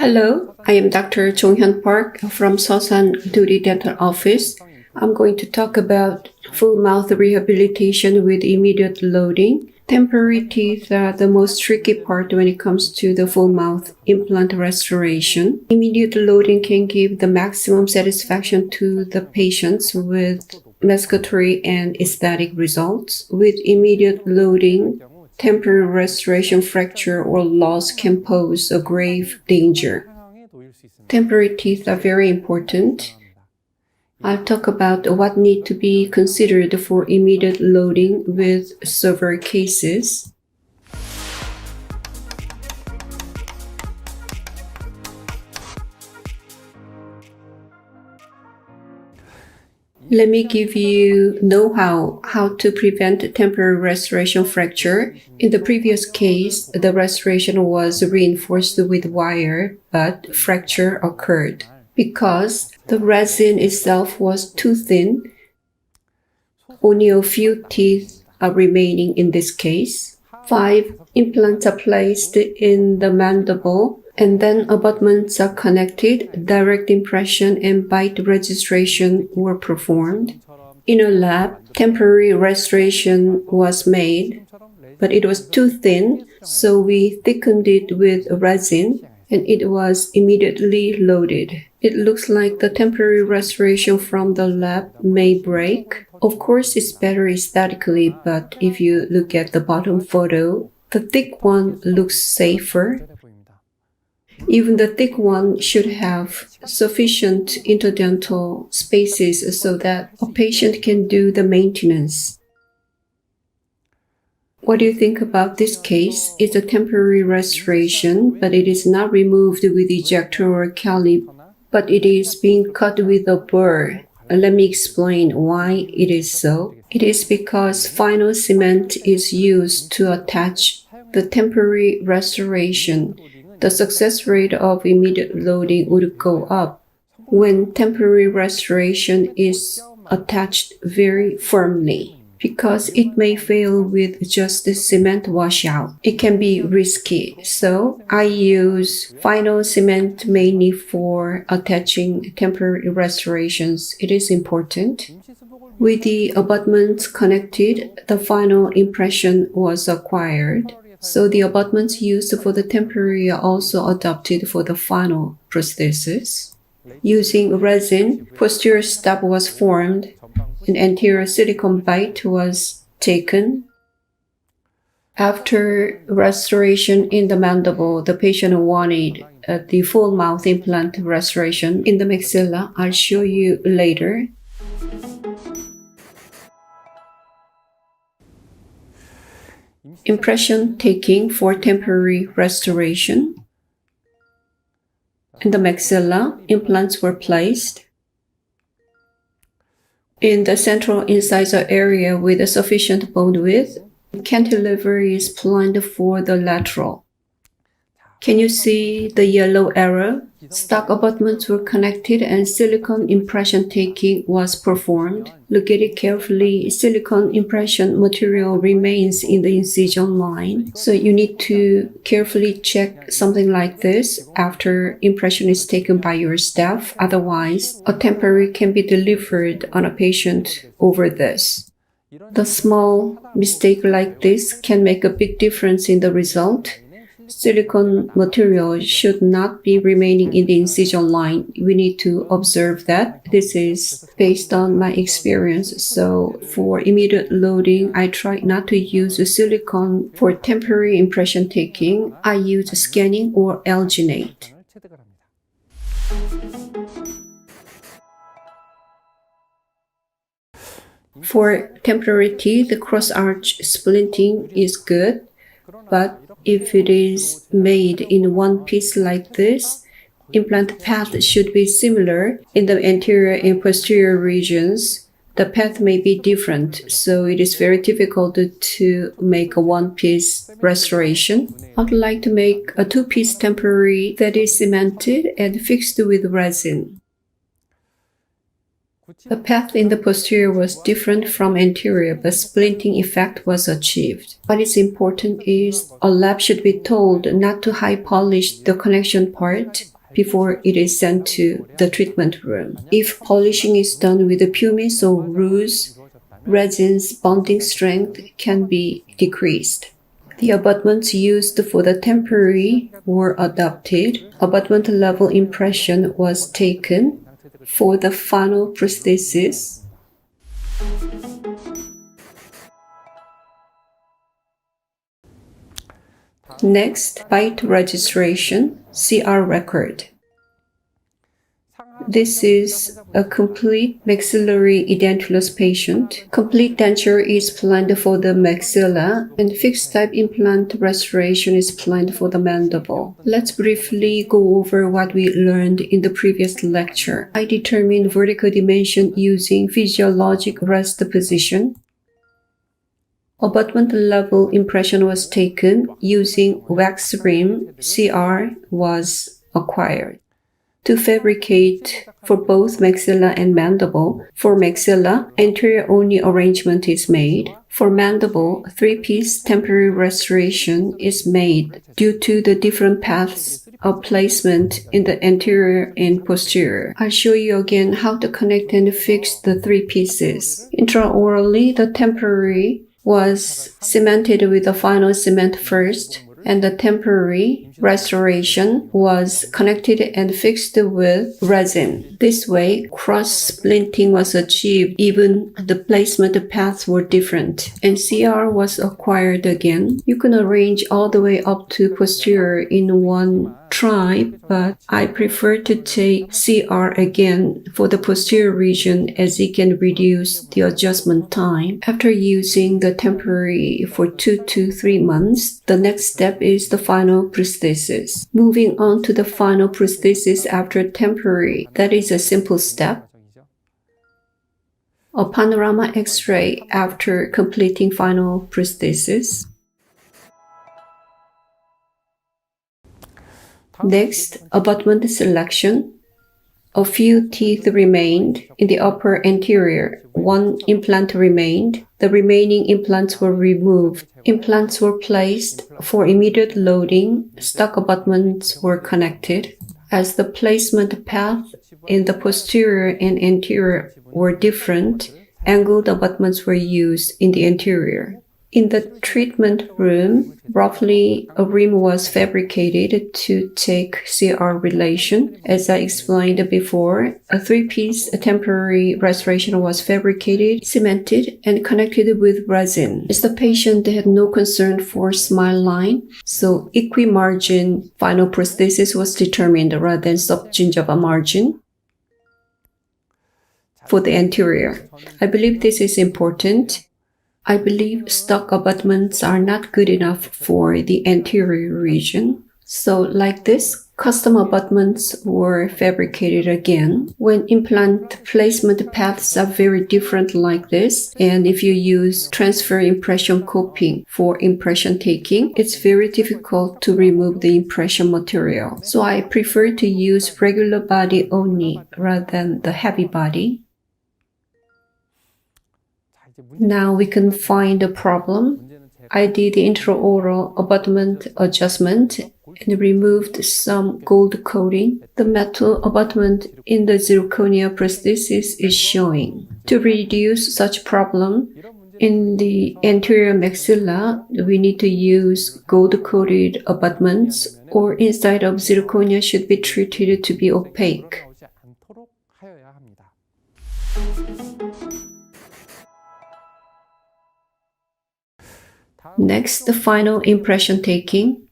Hello, I am Dr. Chung Hyun Park from Sosan Duty Dental Office. I'm going to talk about full mouth rehabilitation with immediate loading. Temporary teeth are the most tricky part when it comes to the full mouth implant restoration. Immediate loading can give the maximum satisfaction to the patients with mascatory and aesthetic results. With immediate loading, temporary restoration fracture or loss can pose a grave danger. Temporary teeth are very important. I'll talk about what need to be considered for immediate loading with severe cases. Let me give you know-how how to prevent temporary restoration fracture. In the previous case, the restoration was reinforced with wire, but fracture occurred because the resin itself was too thin. Only a few teeth are remaining in this case. 5 implants are placed in the mandible, and then abutments are connected, direct impression and bite registration were performed. In a lab, temporary restoration was made, but it was too thin, so we thickened it with resin, and it was immediately loaded. It looks like the temporary restoration from the lab may break. Of course, it's better aesthetically, but if you look at the bottom photo, the thick one looks safer. Even the thick one should have sufficient interdental spaces so that a patient can do the maintenance. What do you think about this case? It's a temporary restoration, but it is not removed with ejector or calip, but it is being cut with a burr. Let me explain why it is so. It is because final cement is used to attach the temporary restoration. The success rate of immediate loading would go up when temporary restoration is attached very firmly, because it may fail with just the cement washout. It can be risky, so I use final cement mainly for attaching temporary restorations. It is important. With the abutments connected, the final impression was acquired. So the abutments used for the temporary are also adopted for the final prosthesis. Using resin, posterior stub was formed, and anterior silicone bite was taken. After restoration in the mandible, the patient wanted the full mouth implant restoration in the maxilla. I'll show you later. Impression taking for temporary restoration. In the maxilla, implants were placed. In the central incisor area with a sufficient bone width, cantilever is planned for the lateral. Can you see the yellow arrow? Stock abutments were connected and silicone impression taking was performed. Look at it carefully. Silicone impression material remains in the incision line. So you need to carefully check something like this after impression is taken by your staff. Otherwise, a temporary can be delivered on a patient over this. The small mistake like this can make a big difference in the result. Silicone material should not be remaining in the incision line. We need to observe that. This is based on my experience. So for immediate loading, I try not to use silicone. For temporary impression taking, I use scanning or alginate. For temporary teeth, the cross-arch splinting is good, but if it is made in one piece like this, implant path should be similar in the anterior and posterior regions. The path may be different, so it is very difficult to make a one-piece restoration. I'd like to make a two-piece temporary that is cemented and fixed with resin. The path in the posterior was different from anterior, but splinting effect was achieved. What is important is a lab should be told not to high polish the connection part before it is sent to the treatment room. If polishing is done with the pumice or ruse, resin's bonding strength can be decreased. The abutments used for the temporary were adopted. Abutment level impression was taken for the final prosthesis. Next, bite registration, CR record. This is a complete maxillary edentulous patient. Complete denture is planned for the maxilla, and fixed type implant restoration is planned for the mandible. Let's briefly go over what we learned in the previous lecture. I determined vertical dimension using physiologic rest position. Abutment level impression was taken using wax rim. CR was acquired. To fabricate for both maxilla and mandible, for maxilla, anterior-only arrangement is made. For mandible, 3-piece temporary restoration is made due to the different paths of placement in the anterior and posterior. I'll show you again how to connect and fix the 3 pieces. Intraorally, the temporary was cemented with the final cement first, and the temporary restoration was connected and fixed with resin. This way, cross-splinting was achieved even the placement paths were different, and CR was acquired again. You can arrange all the way up to posterior in one try, but I prefer to take CR again for the posterior region as it can reduce the adjustment time. After using the temporary for 2 to 3 months, the next step is the final prosthesis. Moving on to the final prosthesis after temporary, that is a simple step. A panorama X-ray after completing final prosthesis. Next, abutment selection. A few teeth remained in the upper anterior. 1 implant remained. The remaining implants were removed. Implants were placed for immediate loading. Stock abutments were connected. As the placement path in the posterior and anterior were different, angled abutments were used in the anterior. In the treatment room, roughly a rim was fabricated to take CR relation. As I explained before, a 3-piece temporary restoration was fabricated, cemented, and connected with resin. As the patient had no concern for smile line, so equimargin final prosthesis was determined rather than subgingival margin for the anterior. I believe this is important. I believe stock abutments are not good enough for the anterior region. So like this, custom abutments were fabricated again. When implant placement paths are very different like this, and if you use transfer impression coping for impression taking, it's very difficult to remove the impression material. So I prefer to use regular body only rather than the heavy body. Now we can find the problem. I did the intraoral abutment adjustment and removed some gold coating. The metal abutment in the zirconia prosthesis is showing. To reduce such problem, in the anterior maxilla, we need to use gold-coated abutments, or inside of zirconia should be treated to be opaque. Next, the final impression taking.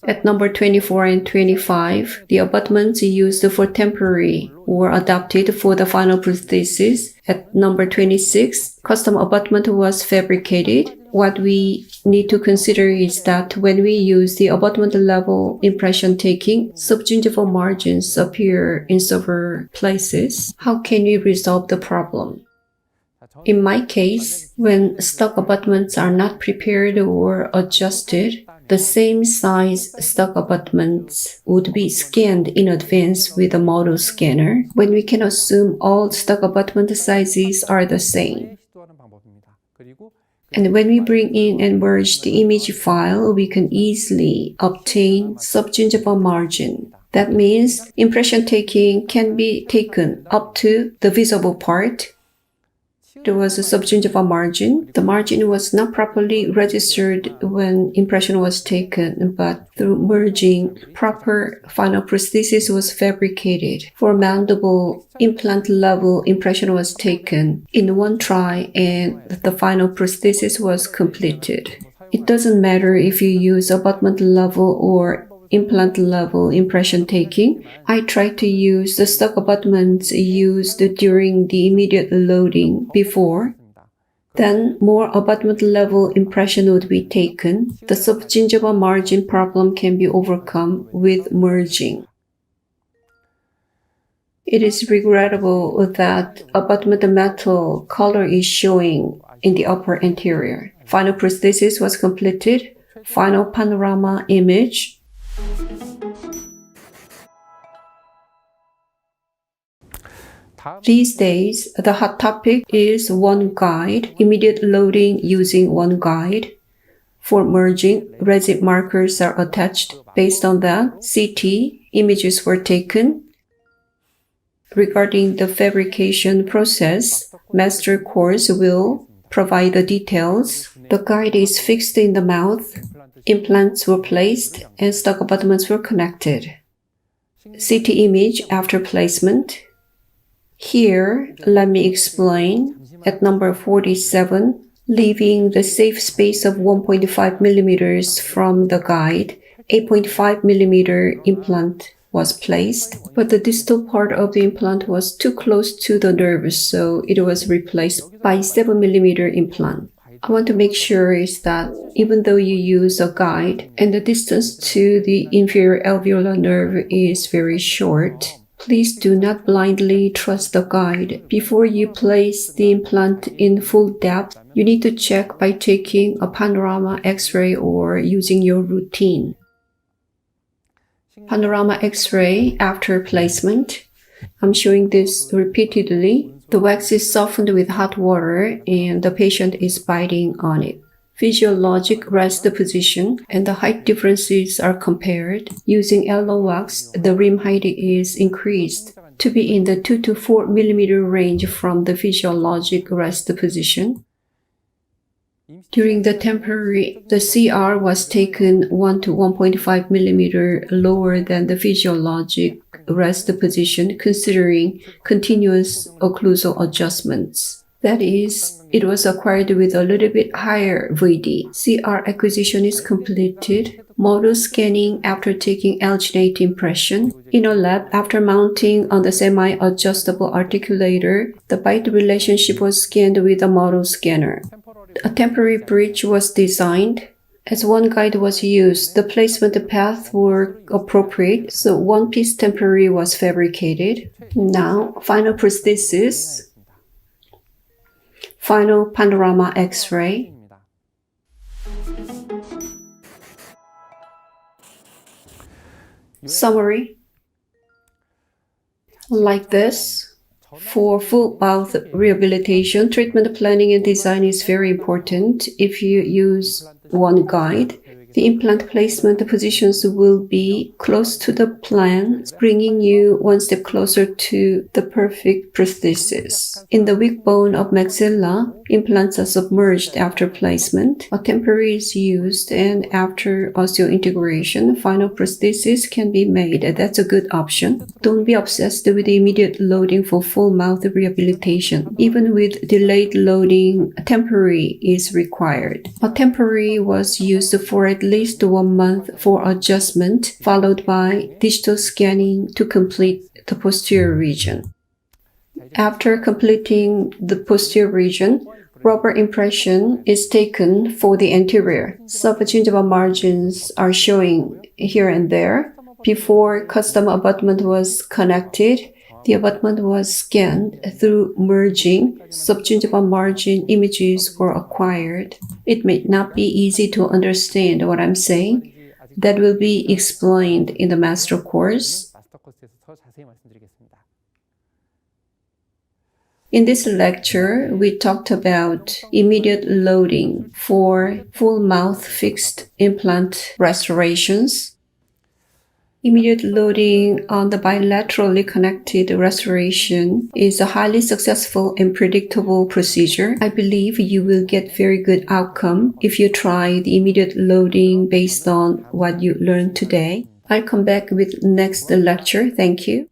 At number 24 and 25, the abutments used for temporary were adopted for the final prosthesis. At number 26, custom abutment was fabricated. What we need to consider is that when we use the abutment level impression taking, subgingival margins appear in several places. How can we resolve the problem? In my case, when stock abutments are not prepared or adjusted, the same size stock abutments would be scanned in advance with a model scanner when we can assume all stock abutment sizes are the same. And when we bring in and merge the image file, we can easily obtain subgingival margin. That means impression taking can be taken up to the visible part. There was a subgingival margin. The margin was not properly registered when impression was taken, but through merging, proper final prosthesis was fabricated. For mandible, implant level impression was taken in one try and the final prosthesis was completed. It doesn't matter if you use abutment level or implant level impression taking. I try to use the stock abutments used during the immediate loading before. Then more abutment level impression would be taken. The subgingival margin problem can be overcome with merging. It is regrettable that abutment metal color is showing in the upper anterior. Final prosthesis was completed. Final panorama image. These days, the hot topic is OneGuide, immediate loading using OneGuide. For merging, resin markers are attached. Based on that, CT images were taken. Regarding the fabrication process, master course will provide the details. The guide is fixed in the mouth. Implants were placed and stock abutments were connected. CT image after placement. Here, let me explain. At number 47, leaving the safe space of 1.5 millimeters from the guide, 8.5 millimeter implant was placed, but the distal part of the implant was too close to the nerve, so it was replaced by 7 millimeter implant. I want to make sure is that even though you use a guide and the distance to the inferior alveolar nerve is very short, please do not blindly trust the guide. Before you place the implant in full depth, you need to check by taking a panorama X-ray or using your routine. Panorama X-ray after placement. I'm showing this repeatedly. The wax is softened with hot water and the patient is biting on it. Physiologic rest position and the height differences are compared. Using yellow wax, the rim height is increased to be in the 2 to 4 millimeter range from the physiologic rest position. During the temporary, the CR was taken 1 to 1.5 millimeter lower than the physiologic rest position considering continuous occlusal adjustments. That is, it was acquired with a little bit higher VD. CR acquisition is completed. Model scanning after taking alginate impression. In a lab, after mounting on the semi-adjustable articulator, the bite relationship was scanned with a model scanner. A temporary bridge was designed. As OneGuide was used, the placement paths were appropriate, so one piece temporary was fabricated. Now, final prosthesis. Final panorama X-ray. Summary. Like this. For full mouth rehabilitation, treatment planning and design is very important. If you use OneGuide, the implant placement positions will be close to the plan, bringing you one step closer to the perfect prosthesis. In the weak bone of maxilla, implants are submerged after placement. A temporary is used, and after osseointegration, final prosthesis can be made. That's a good option. Don't be obsessed with the immediate loading for full mouth rehabilitation. Even with delayed loading, a temporary is required. A temporary was used for at least 1 month for adjustment, followed by digital scanning to complete the posterior region. After completing the posterior region, rubber impression is taken for the anterior. Subgingival margins are showing here and there. Before custom abutment was connected, the abutment was scanned through merging. Subgingival margin images were acquired. It may not be easy to understand what I'm saying. That will be explained in the master course. In this lecture, we talked about immediate loading for full mouth fixed implant restorations. Immediate loading on the bilaterally connected restoration is a highly successful and predictable procedure. I believe you will get very good outcome if you try the immediate loading based on what you learned today. I'll come back with next lecture. Thank you.